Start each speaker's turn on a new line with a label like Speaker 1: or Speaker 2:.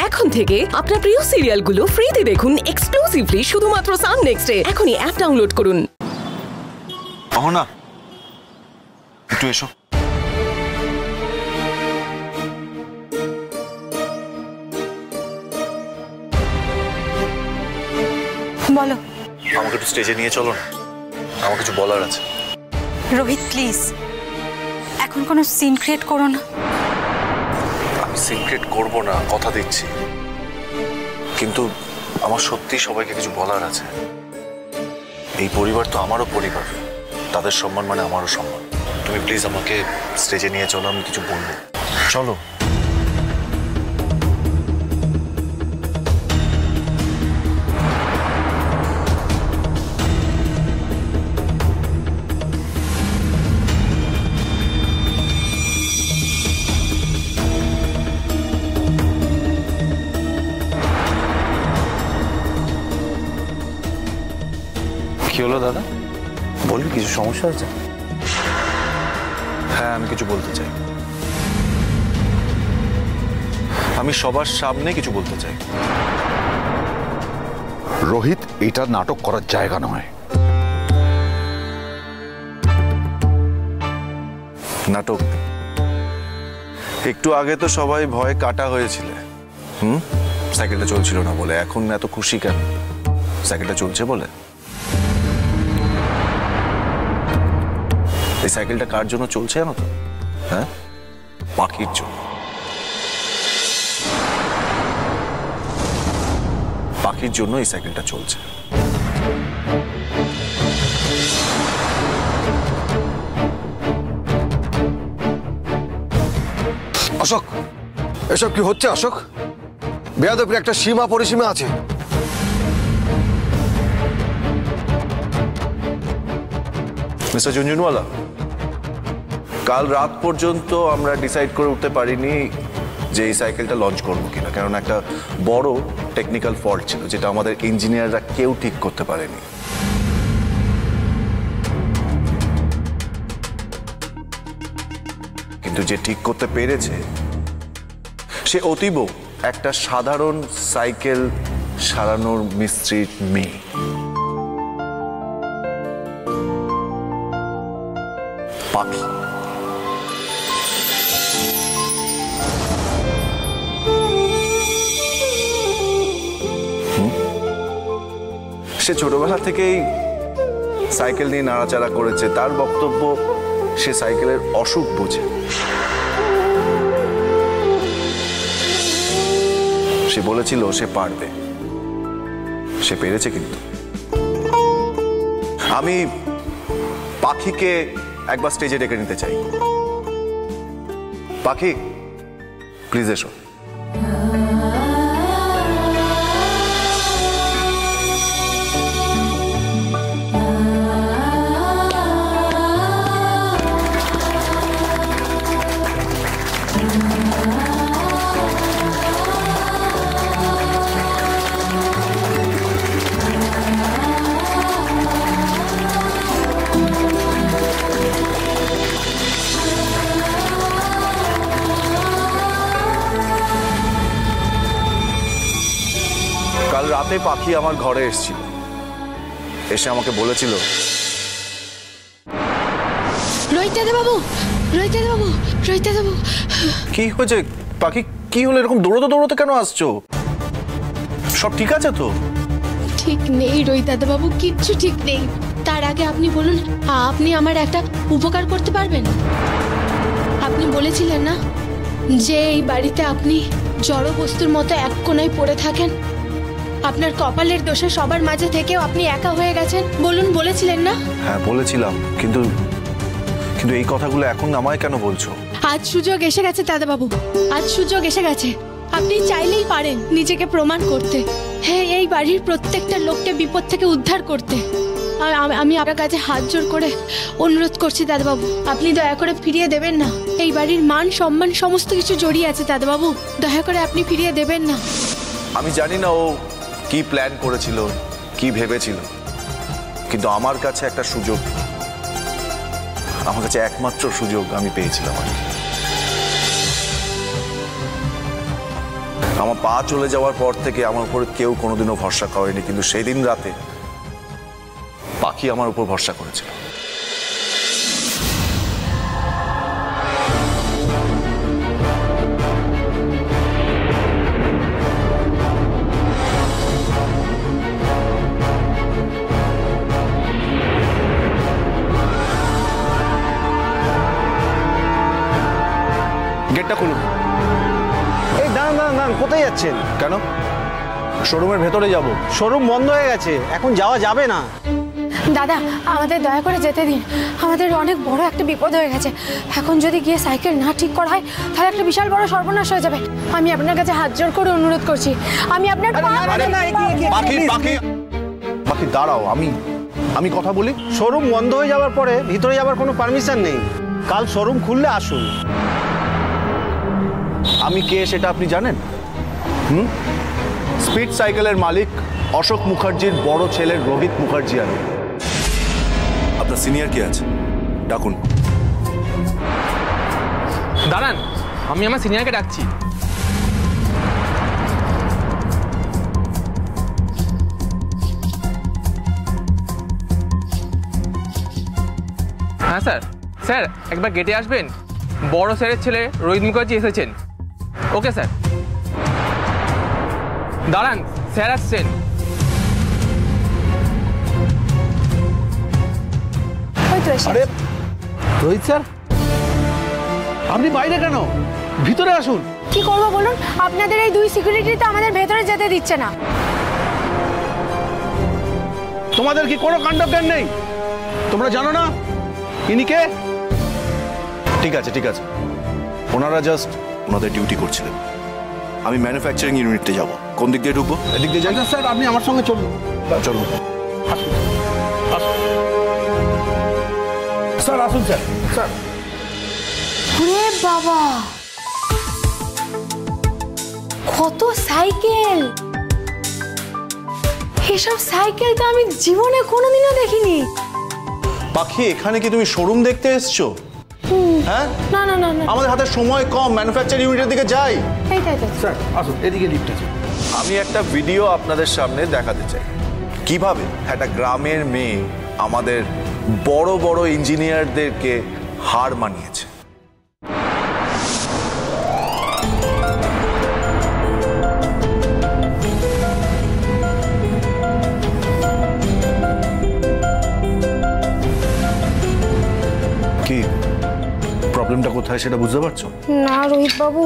Speaker 1: এখন থেকে আপনার প্রিয় সিরিয়ালগুলো ফ্রিতে দেখুন এক্সক্লুসিভলি শুধুমাত্র সান নেক্সটে। এখনই অ্যাপ ডাউনলোড করুন।
Speaker 2: অহনা, একটু এসো।
Speaker 3: বলো।
Speaker 2: আমাকে একটু স্টেজে নিয়ে চলো না, আমার কিছু বলার আছে।
Speaker 3: রোহিত প্লিজ, এখন কোনো সিন ক্রিয়েট করো না।
Speaker 2: আমি সিন ক্রিয়েট করবো না, কথা দিচ্ছি, কিন্তু আমার সত্যি সবাইকে কিছু বলার আছে। এই পরিবার তো আমারও পরিবার, তাদের সম্মান মানে আমারও সম্মান। তুমি প্লিজ আমাকে স্টেজে নিয়ে চলো, আমি কিছু বলবো। চলো। কি হলো দাদা? বলবি কিছু সমস্যা আছে? হ্যাঁ, আমি কিছু বলতে চাই। আমি সবার সামনে কিছু বলতে চাই।
Speaker 4: রোহিত, এটা নাটক করার জায়গা নয়।
Speaker 2: নাটক? একটু আগে তো সবাই ভয়ে কাটা হয়েছিল, সাইকেলটা চলছিল না বলে। এখন এত খুশি কেন? সাইকেলটা চলছে বলে? এই সাইকেলটা কার জন্য চলছে জানো তো? হ্যাঁ, পাখির জন্য। পাখির জন্য এই সাইকেলটা চলছে।
Speaker 5: অশোক, এসব কি হচ্ছে অশোক? বেয়াদবির একটা সীমা পরিসীমা আছে।
Speaker 2: মিস্টার ঝুনঝুনওয়ালা, কাল রাত পর্যন্ত আমরা ডিসাইড করে উঠতে পারিনি যে এই সাইকেলটা লঞ্চ করবো কিনা, কারণ একটা বড় টেকনিক্যাল ফল্ট ছিল যেটা আমাদের ইঞ্জিনিয়াররা কেউ ঠিক করতে পারেনি। কিন্তু যে ঠিক করতে পেরেছে সে অতীব একটা সাধারণ সাইকেল সারানোর মিস্ত্রির মেয়ে। পাখি। সে ছোটবেলা থেকেই সাইকেল নিয়ে নাড়াচাড়া করেছে। তার বক্তব্য সে সাইকেলের অসুখ বোঝে। সে বলেছিল সে পারবে, সে পেরেছে। কিন্তু আমি পাখিকে একবার স্টেজে ডেকে নিতে চাই। পাখি, প্লিজ এসো। কাল রাতে পাখি আমার ঘরে এসেছিল, এসে আমাকে বলেছিল, কি হয়েছে পাখি? কি হলো? এরকম দৌড়তে দৌড়তে কেন আসছো? সব ঠিক আছে তো?
Speaker 6: ঠিক নেই রোহিত দাদা বাবু, কিচ্ছু ঠিক নেই। তার আগে আপনি বলুন, আপনি আমার একটা উপকার করতে পারবেন? আপনি বলেছিলেন না যে এই বাড়িতে আপনি জড় বস্তুর মতো এক কোণায় পড়ে থাকেন, আপনার কপালের দোষে সবার মাঝে থেকেও আপনি একা হয়ে গেছেন। বলুন, বলেছিলেন না?
Speaker 2: হ্যাঁ বলেছিলাম, কিন্তু এই কথাগুলো এখন আমায় কেন বলছো?
Speaker 6: আজ সুযোগ এসে গেছে দাদা বাবু, আজ সুযোগ এসে গেছে। আপনি চাইলেই পারেন নিজেকে প্রমাণ করতে, হ্যাঁ, এই বাড়ির প্রত্যেকটা লোককে বিপদ থেকে উদ্ধার করতে। আমি আপনার কাছে হাত জোর করে অনুরোধ করছি দাদাবাবু, আপনি দয়া করে ফিরিয়ে দেবেন না। এই বাড়ির মান সম্মান সমস্ত কিছু জড়িয়ে আছে দাদাবাবু, দয়া করে আপনি ফিরিয়ে দেবেন না।
Speaker 2: আমি জানি না ও কি প্ল্যান করেছিল, কি ভেবেছিল, কিন্তু আমার কাছে একটা সুযোগ, আমার কাছে একমাত্র সুযোগ আমি পেয়েছিলাম। আমার পা চলে যাওয়ার পর থেকে আমার উপরে কেউ কোনোদিনও ভরসা করেনি, কিন্তু সেই দিন রাতে পাখি আমার উপর ভরসা করেছিল।
Speaker 7: গেটটা খুলুন। এই দাঁড়ান দাঁড়ান দাঁড়ান, কোথায় যাচ্ছেন?
Speaker 2: কেন?
Speaker 7: শোরুমের ভেতরে যাব। শোরুম বন্ধ হয়ে গেছে, এখন যাওয়া যাবে না।
Speaker 6: দাদা, আমাদের দয়া করে যেতে দিন। আমাদের অনেক বড় একটা বিপদ হয়ে গেছে। এখন যদি গিয়ে সাইকেল না ঠিক করা হয় তাহলে একটা বিশাল বড় সর্বনাশ হয়ে যাবে। আমি আপনার কাছে হাত জোর করে অনুরোধ করছি, আমি আপনার
Speaker 7: বাকি দাঁড়াও, আমি কথা বলি। শোরুম বন্ধ হয়ে যাওয়ার পরে ভিতরে যাওয়ার কোনো পারমিশন নেই। কাল শোরুম খুললে আসুন।
Speaker 2: আমি কে সেটা আপনি জানেন? স্পিড সাইকেলের মালিক অশোক মুখার্জির বড় ছেলে রোহিত মুখার্জি। আমি আপনার সিনিয়র কে আছে, ডাকুন।
Speaker 8: দাঁড়ান, আমি আমার সিনিয়রকে ডাকছি। হ্যাঁ স্যার, স্যার একবার গেটে আসবেন। বড় স্যারের ছেলে রোহিত মুখার্জি এসেছেন। Okay sir. দাঁড়ান, স্যার আসছেন।
Speaker 7: আরে রোহিত স্যার, আপনি বাইরে কেন? ভিতরে আসুন।
Speaker 6: কি করবো বলুন? আপনাদের এই দুই সিকিউরিটি তো আমাদের ভেতরে যেতে দিচ্ছে না।
Speaker 7: তোমাদের কি কোনো কাণ্ডজ্ঞান নেই? তোমরা জানো না ইনি কে?
Speaker 2: ঠিক আছে ঠিক আছে, ওনারা জাস্ট ওনাদের ডিউটি করছিলেন। আমি ম্যানুফ্যাকচারিং ইউনিটে যাব। কোন দিক দিয়ে ঢুকবো? এদিক দিয়ে যাই।
Speaker 7: স্যার আপনি আমার সঙ্গে চলুন।
Speaker 2: চলুন।
Speaker 7: স্যার আসুন স্যার। স্যার
Speaker 6: ওরে বাবা, কত সাইকেল! এসব সাইকেল তো আমি জীবনে কোনোদিনও দেখিনি।
Speaker 2: পাখি, এখানে কি তুমি শোরুম দেখতে এসছো? হ্যাঁ,
Speaker 6: না না না না,
Speaker 2: আমাদের হাতে সময় কম, ম্যানুফ্যাকচারিং ইউনিটের দিকে যাই।
Speaker 6: এইটাই তো।
Speaker 7: স্যার আসুন, এদিকে লিফট আছে।
Speaker 2: আমি একটা ভিডিও আপনাদের সামনে দেখাতে চাই, কিভাবে একটা গ্রামের মেয়ে আমাদের বড় বড় ইঞ্জিনিয়ারদেরকে হার মানিয়েছে। কি প্রবলেমটা কোথায় সেটা বুঝতে পারছো?
Speaker 6: না রোহিত বাবু,